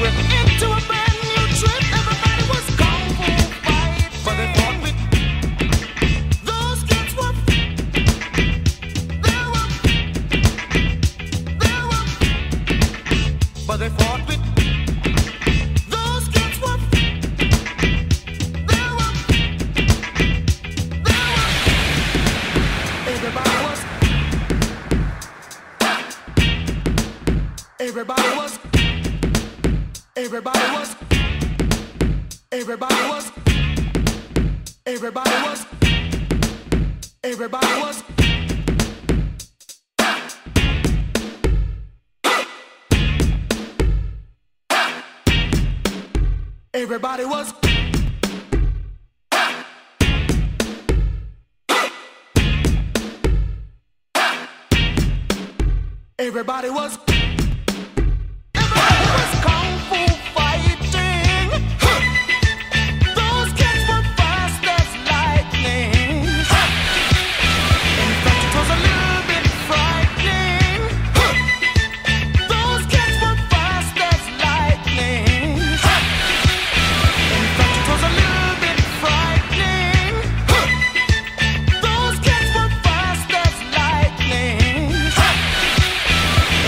with. Into a brand new trip, everybody was kung fu fight. But they fought with those kids were. But they fought with those kids were. Everybody was. Everybody was. Everybody was. Everybody was. Everybody was. Everybody was. Everybody was. Everybody was. Everybody was kung fu fighting. Those kids were fast as lightning. In fact, it was a little bit frightening. Those kids were fast as lightning. In fact, it was a little bit frightening. Those kids were fast as lightning.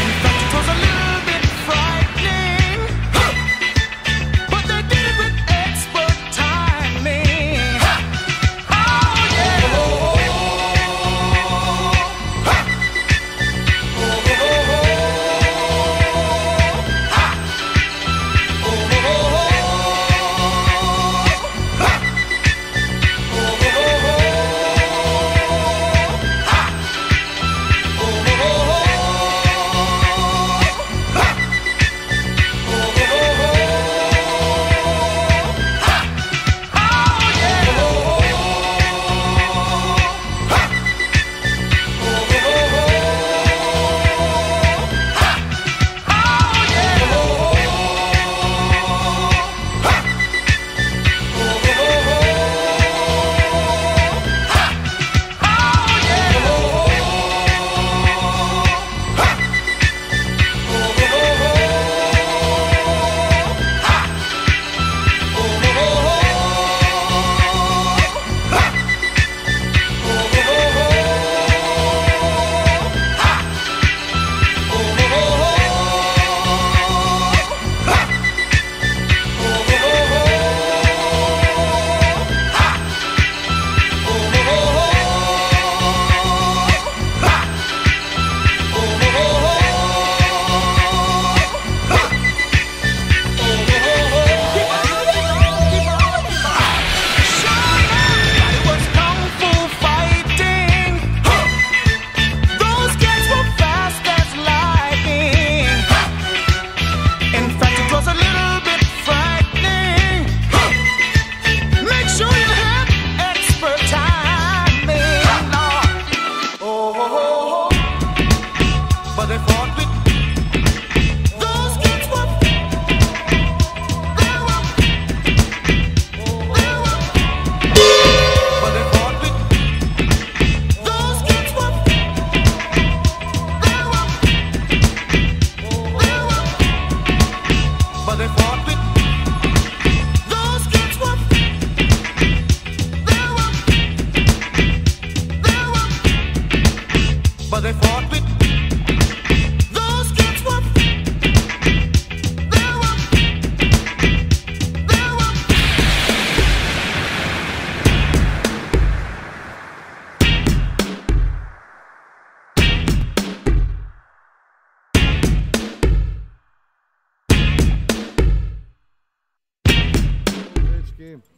In fact, it was a little bit frightening. But they did it with expert timing. Oh yeah. Game.